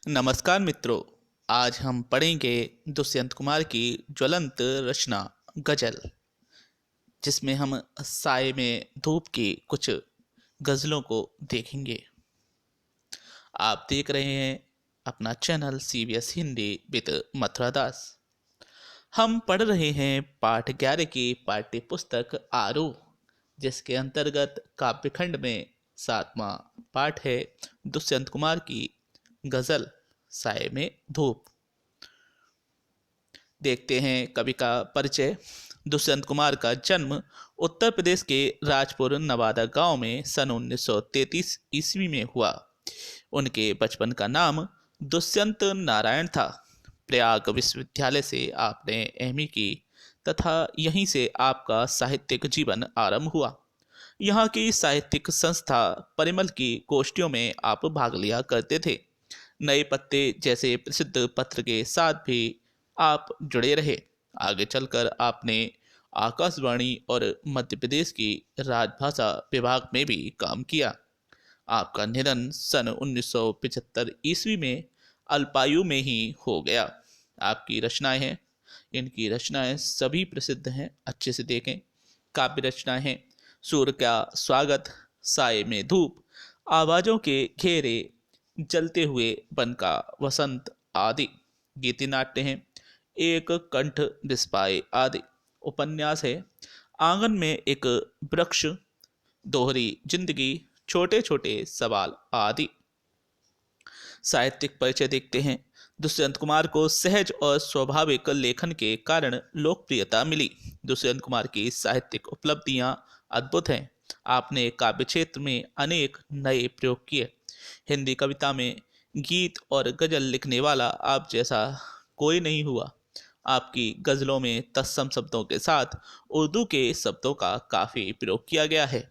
नमस्कार मित्रों। आज हम पढ़ेंगे दुष्यंत कुमार की ज्वलंत रचना गजल, जिसमें हम साय में धूप की कुछ गजलों को देखेंगे। आप देख रहे हैं अपना channel CBS Hindi with Mathura Das. हम पढ़ रहे हैं पाठ 11 की पाठ्य पुस्तक आरोह, जिसके अंतर्गत काव्यखंड में 7वां पाठ है दुष्यंत कुमार की गजल साय में धूप। देखते हैं कवि का परिचय। दुष्यंत कुमार का जन्म उत्तर प्रदेश के राजपुर नवादा गांव में सन 1933 ईस्वी में हुआ। उनके बचपन का नाम दुष्यंत नारायण था। प्रयाग विश्वविद्यालय से आपने एमए की तथा यहीं से आपका साहित्यिक जीवन आरंभ हुआ। यहाँ की साहित्यिक संस्था परिमल की गोष्ठियों में आप भाग लिया करते थे। नए पत्ते जैसे प्रसिद्ध पत्र के साथ भी आप जुड़े रहे। आगे चलकर आपने आकाशवाणी और मध्य प्रदेश की राजभाषा विभाग में भी काम किया। आपका निधन सन 1975 ईस्वी में अल्पायु में ही हो गया। आपकी रचनाएं हैं, इनकी रचनाएं सभी प्रसिद्ध हैं, अच्छे से देखें। काव्य रचनाएं हैं सूर्य का स्वागत, साए में धूप, आवाजों के घेरे, जलते हुए वन का वसंत आदि। गीति नाट्य हैं एक कंठ बिस्पाए आदि। उपन्यास है आंगन में एक वृक्ष, दोहरी जिंदगी, छोटे छोटे सवाल आदि। साहित्यिक परिचय देखते हैं। दुष्यंत कुमार को सहज और स्वाभाविक लेखन के कारण लोकप्रियता मिली। दुष्यंत कुमार की साहित्यिक उपलब्धियां अद्भुत हैं। आपने काव्य क्षेत्र में अनेक नए प्रयोग किए। हिंदी कविता में गीत और गजल लिखने वाला आप जैसा कोई नहीं हुआ। आपकी गजलों में तत्सम शब्दों के साथ उर्दू के शब्दों का काफी प्रयोग किया गया है।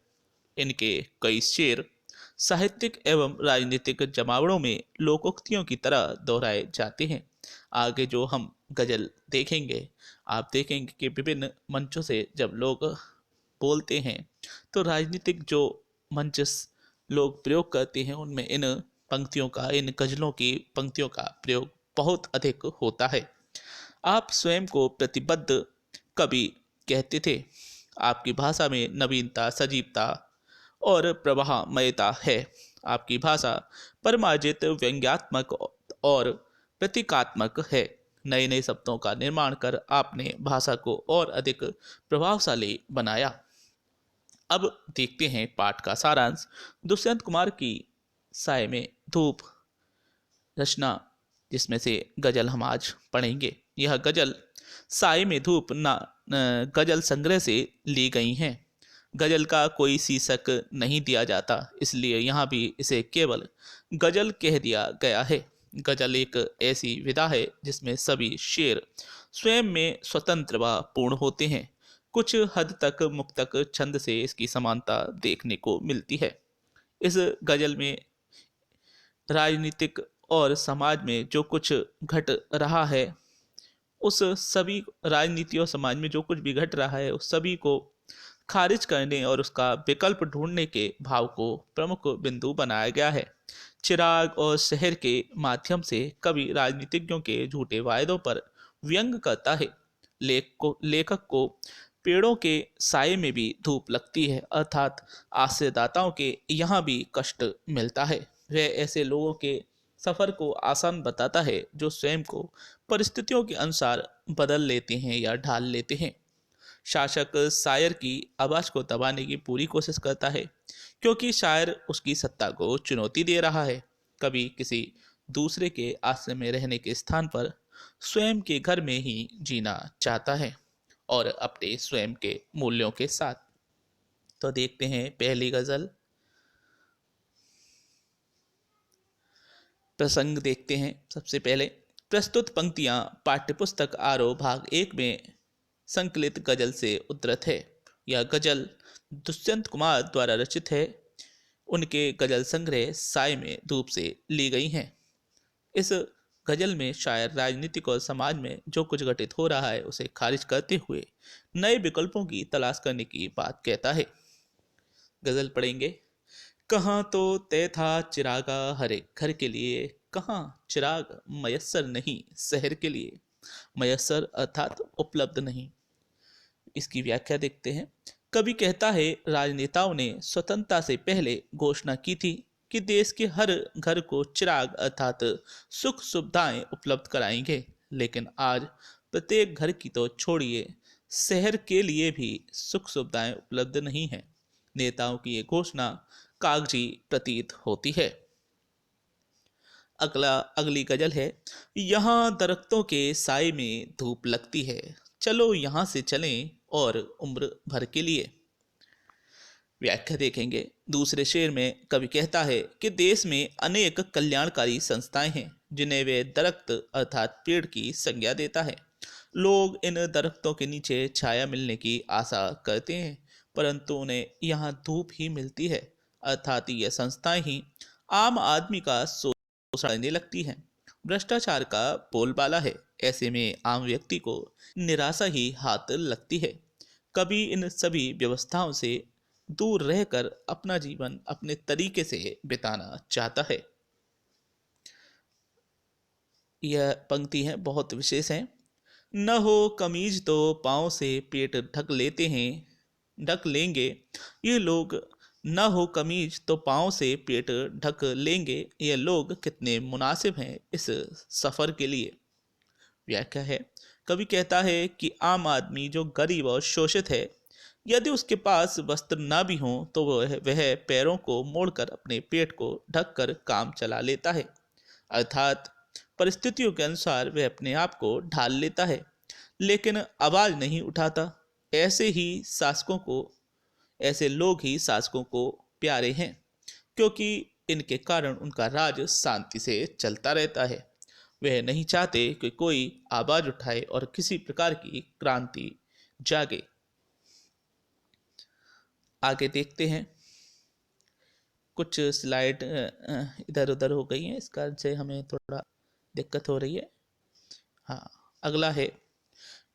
इनके कई शेर साहित्यिक एवं राजनीतिक जमावड़ों में लोकोक्तियों की तरह दोहराए जाते हैं। आगे जो हम गजल देखेंगे, आप देखेंगे कि विभिन्न मंचों से जब लोग बोलते हैं तो राजनीतिक जो मंच लोग प्रयोग करते हैं उनमें इन पंक्तियों का, इन गजलों की पंक्तियों का प्रयोग बहुत अधिक होता है। आप स्वयं को प्रतिबद्ध कवि कहते थे। आपकी भाषा में नवीनता, सजीवता और प्रवाहमयता है। आपकी भाषा परमार्जित, व्यंग्यात्मक और प्रतीकात्मक है। नए नए शब्दों का निर्माण कर आपने भाषा को और अधिक प्रभावशाली बनाया। अब देखते हैं पाठ का सारांश। दुष्यंत कुमार की साय में धूप रचना, जिसमें से गजल हम आज पढ़ेंगे। यह गजल साय में धूप गजल संग्रह से ली गई हैं। गजल का कोई शीर्षक नहीं दिया जाता, इसलिए यहाँ भी इसे केवल गजल कह दिया गया है। गजल एक ऐसी विधा है जिसमें सभी शेर स्वयं में स्वतंत्र व पूर्ण होते हैं। कुछ हद तक मुक्तक छंद से इसकी समानता देखने को मिलती है। इस गजल में राजनीतिक और समाज में जो कुछ घट रहा है, उस सभी राजनीति और समाज में जो कुछ भी घट रहा है उस सभी को खारिज करने और उसका विकल्प ढूंढने के भाव को प्रमुख बिंदु बनाया गया है। चिराग और शहर के माध्यम से कवि राजनीतिज्ञों के झूठे वायदों पर व्यंग करता है। लेखक को पेड़ों के साये में भी धूप लगती है, अर्थात आश्रयदाताओं के यहाँ भी कष्ट मिलता है। वह ऐसे लोगों के सफर को आसान बताता है जो स्वयं को परिस्थितियों के अनुसार बदल लेते हैं या ढाल लेते हैं। शासक शायर की आवाज को दबाने की पूरी कोशिश करता है, क्योंकि शायर उसकी सत्ता को चुनौती दे रहा है। कभी किसी दूसरे के आश्रय में रहने के स्थान पर स्वयं के घर में ही जीना चाहता है, और अपने स्वयं के मूल्यों के साथ। तो देखते हैं पहली गजल। प्रसंग देखते हैं। सबसे पहले प्रस्तुत पंक्तियां पाठ्यपुस्तक आरोह भाग 1 में संकलित गजल से उद्धृत है। यह गजल दुष्यंत कुमार द्वारा रचित है। उनके गजल संग्रह साय में धूप से ली गई हैं। इस गजल में शायर राजनीतिक और समाज में जो कुछ घटित हो रहा है उसे खारिज करते हुए नए विकल्पों की तलाश करने की बात कहता है। गजल पढ़ेंगे। कहाँ तो तय था चिरागा हर एक घर के लिए, कहाँ चिराग मयस्सर नहीं शहर के लिए। मयस्सर अर्थात उपलब्ध नहीं। इसकी व्याख्या देखते हैं। कवि कहता है, राजनेताओं ने स्वतंत्रता से पहले घोषणा की थी कि देश के हर घर को चिराग अर्थात सुख सुविधाएं उपलब्ध कराएंगे, लेकिन आज प्रत्येक घर की तो छोड़िए, शहर के लिए भी सुख सुविधाएं उपलब्ध नहीं है। नेताओं की ये घोषणा कागजी प्रतीत होती है। अगली गजल है, यहाँ दरख्तों के साए में धूप लगती है, चलो यहाँ से चलें और उम्र भर के लिए। व्याख्या देखेंगे। दूसरे शेर में कवि कहता है कि देश में अनेक कल्याणकारी संस्थाएं हैं जिन्हें वे दरख्त अर्थात पेड़ की संज्ञा देता है। लोग इन दरख्तों के नीचे छाया मिलने की आशा करते हैं, परंतु उन्हें यहाँ धूप ही मिलती है, अर्थात ये संस्थाएं ही आम आदमी का शोषण करने लगती हैं। भ्रष्टाचार का बोलबाला है। ऐसे में आम व्यक्ति को निराशा ही हाथ लगती है। कभी इन सभी व्यवस्थाओं से दूर रहकर अपना जीवन अपने तरीके से बिताना चाहता है। यह पंक्ति है बहुत विशेष है। न हो कमीज तो पाँव से पेट ढक लेंगे ये लोग। न हो कमीज तो पाँव से पेट ढक लेंगे ये लोग, कितने मुनासिब हैं इस सफ़र के लिए। व्याख्या है। कवि कहता है कि आम आदमी जो गरीब और शोषित है, यदि उसके पास वस्त्र ना भी हों तो वह पैरों को मोड़कर अपने पेट को ढककर काम चला लेता है, अर्थात परिस्थितियों के अनुसार वह अपने आप को ढाल लेता है, लेकिन आवाज नहीं उठाता। ऐसे लोग ही शासकों को प्यारे हैं, क्योंकि इनके कारण उनका राज शांति से चलता रहता है। वह नहीं चाहते कि कोई आवाज उठाए और किसी प्रकार की क्रांति जागे। आगे देखते हैं। कुछ स्लाइड इधर उधर हो गई हैं, इस कारण से हमें थोड़ा दिक्कत हो रही है। हाँ, अगला है,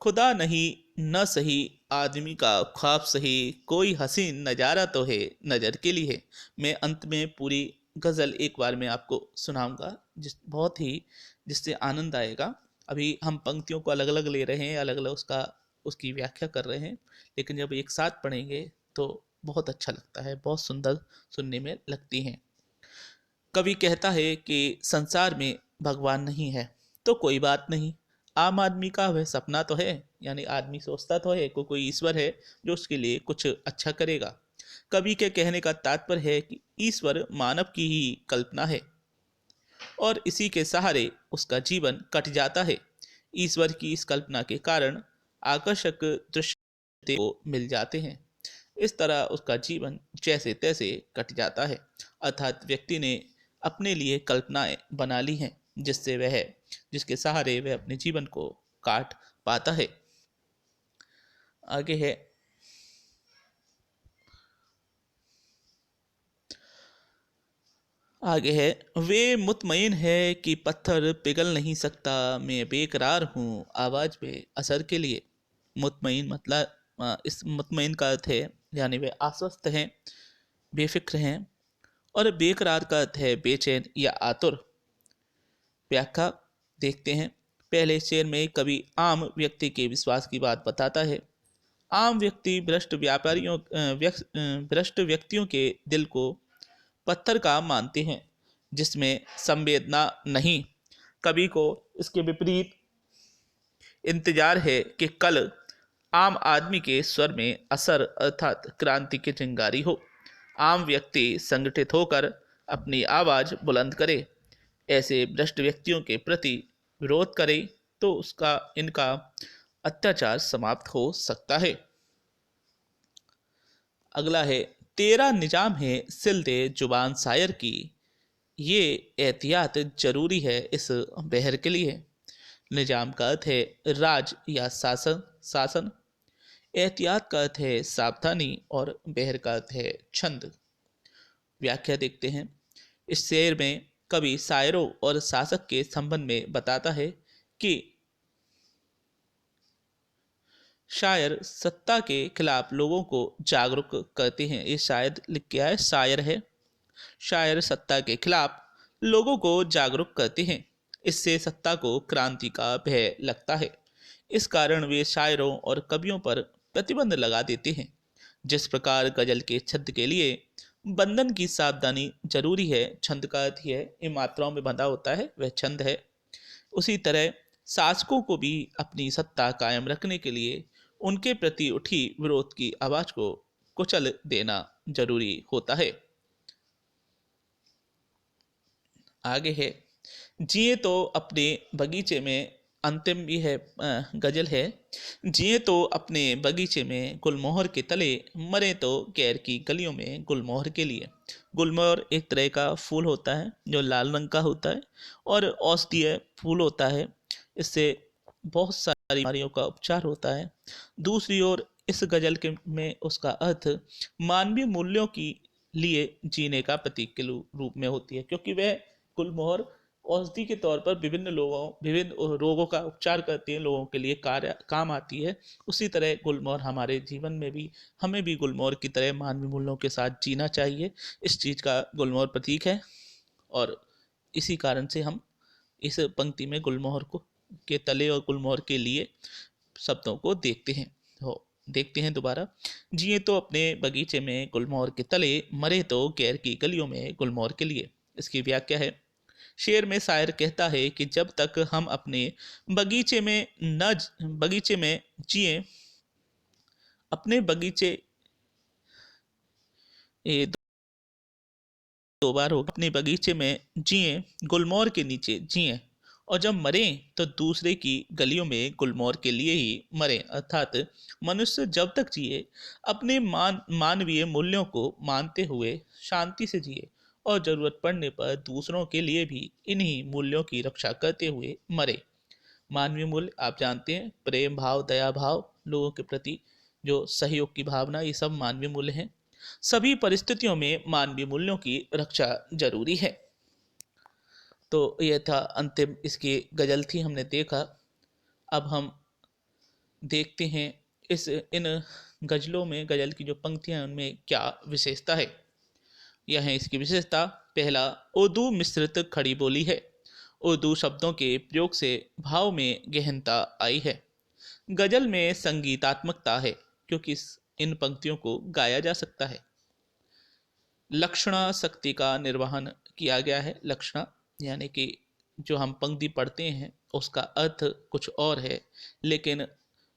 खुदा नहीं न सही आदमी का ख्वाब सही, कोई हसीन नज़ारा तो है नज़र के लिए। मैं अंत में पूरी गज़ल एक बार मैं आपको सुनाऊंगा, जिससे आनंद आएगा। अभी हम पंक्तियों को अलग अलग ले रहे हैं, अलग अलग उसकी व्याख्या कर रहे हैं, लेकिन जब एक साथ पढ़ेंगे तो बहुत अच्छा लगता है, बहुत सुंदर सुनने में लगती हैं। कवि कहता है कि संसार में भगवान नहीं है तो कोई बात नहीं, आम आदमी का वह सपना तो है, यानी आदमी सोचता तो है कोई ईश्वर है जो उसके लिए कुछ अच्छा करेगा। कवि के कहने का तात्पर्य है कि ईश्वर मानव की ही कल्पना है और इसी के सहारे उसका जीवन कट जाता है। ईश्वर की इस कल्पना के कारण आकर्षक दृश्य को मिल जाते हैं, इस तरह उसका जीवन जैसे तैसे कट जाता है, अर्थात व्यक्ति ने अपने लिए कल्पनाएं बना ली हैं जिसके सहारे वह अपने जीवन को काट पाता है। आगे है, वे मुतमईन है कि पत्थर पिघल नहीं सकता, मैं बेकरार हूँ आवाज में असर के लिए। मुतमईन मतलब इस मुतमईन का अर्थ है यानी वे आश्वस्त हैं, बेफिक्र हैं, और बेकरार का अर्थ है बेचैन या आतुर। व्याख्या देखते हैं। पहले शेर में कवि आम व्यक्ति के विश्वास की बात बताता है। आम व्यक्ति भ्रष्ट व्यक्तियों के दिल को पत्थर का मानते हैं, जिसमें संवेदना नहीं। कवि को इसके विपरीत इंतजार है कि कल आम आदमी के स्वर में असर अर्थात क्रांति की चिंगारी हो। आम व्यक्ति संगठित होकर अपनी आवाज बुलंद करे, ऐसे भ्रष्ट व्यक्तियों के प्रति विरोध करे तो इनका अत्याचार समाप्त हो सकता है। अगला है, तेरा निजाम है सिल दे जुबान शायर की, ये एहतियात जरूरी है इस बहर के लिए। निजाम का अर्थ है राज या शासन। एहतियात का अर्थ है सावधानी और बहर का अर्थ है छंद। व्याख्या देखते हैं। इस शेर में कवि शायरों और शासक के संबंध में बताता है कि शायर सत्ता के खिलाफ लोगों को जागरूक करते हैं। ये शायद लिख के आए, शायर है। शायर सत्ता के खिलाफ लोगों को जागरूक करते हैं। इससे सत्ता को क्रांति का भय लगता है। इस कारण वे शायरों और कवियों पर प्रतिबंध लगा देते हैं। जिस प्रकार गजल के छंद के लिए बंधन की सावधानी जरूरी है, छंद का अर्थ ही है इन मात्राओं में बंधा होता है वह छंद है, उसी तरह शासकों को भी अपनी सत्ता कायम रखने के लिए उनके प्रति उठी विरोध की आवाज को कुचल देना जरूरी होता है। आगे है, जिए तो अपने बगीचे में, अंतिम भी है गजल है। जिए तो अपने बगीचे में गुलमोहर के तले, मरे तो गैर की गलियों में गुलमोहर के लिए। गुलमोहर एक तरह का फूल होता है जो लाल रंग का होता है और औषधीय फूल होता है। इससे बहुत सारी बीमारियों का उपचार होता है। दूसरी ओर इस गजल के में उसका अर्थ मानवीय मूल्यों की लिए जीने का प्रतीक के रूप में होती है, क्योंकि वह गुलमोहर औषधि के तौर पर विभिन्न रोगों का उपचार करती है, लोगों के लिए कार्य काम आती है। उसी तरह गुलमोहर हमारे जीवन में भी, हमें भी गुलमोहर की तरह मानवीय मूल्यों के साथ जीना चाहिए। इस चीज़ का गुलमोहर प्रतीक है और इसी कारण से हम इस पंक्ति में गुलमोहर को के तले और गुलमोहर के लिए शब्दों को देखते हैं। हो देखते हैं दोबारा। जिए तो अपने बगीचे में गुलमोहर के तले, मरे तो गैर की गलियों में गुलमोहर के लिए। इसकी व्याख्या है, शेर में शायर कहता है कि जब तक हम अपने बगीचे में जिए, अपने बगीचे, ये दो बार हो, अपने बगीचे में जिए, गुलमोहर के नीचे जिए, और जब मरे तो दूसरे की गलियों में गुलमोहर के लिए ही मरे। अर्थात मनुष्य जब तक जिए अपने मानवीय मूल्यों को मानते हुए शांति से जिए और जरूरत पड़ने पर दूसरों के लिए भी इन्हीं मूल्यों की रक्षा करते हुए मरे। मानवीय मूल्य आप जानते हैं, प्रेम भाव, दया भाव, लोगों के प्रति जो सहयोग की भावना, ये सब मानवीय मूल्य हैं। सभी परिस्थितियों में मानवीय मूल्यों की रक्षा जरूरी है। तो यह था अंतिम इसकी गजल थी, हमने देखा। अब हम देखते हैं इन गजलों में, गजल की जो पंक्तियां हैं उनमें क्या विशेषता है। यह है इसकी विशेषता। पहला, उर्दू मिश्रित खड़ी बोली है। उर्दू शब्दों के प्रयोग से भाव में गहनता आई है। गजल में संगीतात्मकता है क्योंकि इन पंक्तियों को गाया जा सकता है। लक्षणा शक्ति का निर्वहन किया गया है। लक्षणा यानी कि जो हम पंक्ति पढ़ते हैं उसका अर्थ कुछ और है, लेकिन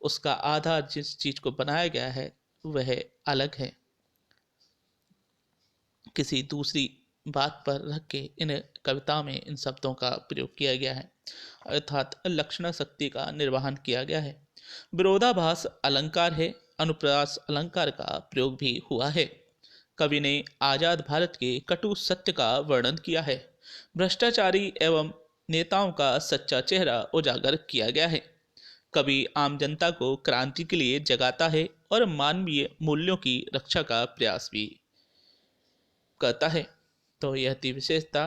उसका आधार जिस चीज को बनाया गया है वह अलग है, किसी दूसरी बात पर रख के इन कविता में इन शब्दों का प्रयोग किया गया है, अर्थात लक्षणा शक्ति का निर्वहन किया गया है। विरोधाभास अलंकार है। अनुप्रास अलंकार का प्रयोग भी हुआ है। कवि ने आजाद भारत के कटु सत्य का वर्णन किया है। भ्रष्टाचारी एवं नेताओं का सच्चा चेहरा उजागर किया गया है। कवि आम जनता को क्रांति के लिए जगाता है और मानवीय मूल्यों की रक्षा का प्रयास भी करता है। तो यह थी विशेषता।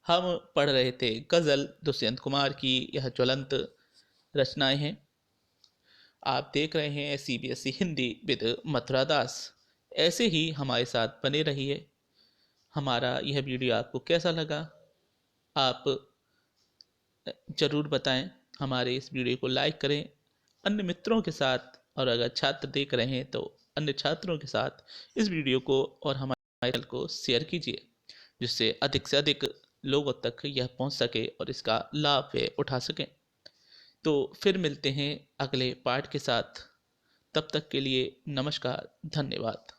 हम पढ़ रहे थे गजल दुष्यंत कुमार की, यह ज्वलंत रचनाएं हैं। आप देख रहे हैं CBSE हिंदी विद मथुरा दास। ऐसे ही हमारे साथ बने रहिए। हमारा यह वीडियो आपको कैसा लगा आप ज़रूर बताएं। हमारे इस वीडियो को लाइक करें अन्य मित्रों के साथ, और अगर छात्र देख रहे हैं तो अन्य छात्रों के साथ इस वीडियो को और हमारे चैनल को शेयर कीजिए, जिससे अधिक से अधिक लोगों तक यह पहुंच सके और इसका लाभ वे उठा सकें। तो फिर मिलते हैं अगले पार्ट के साथ। तब तक के लिए नमस्कार, धन्यवाद।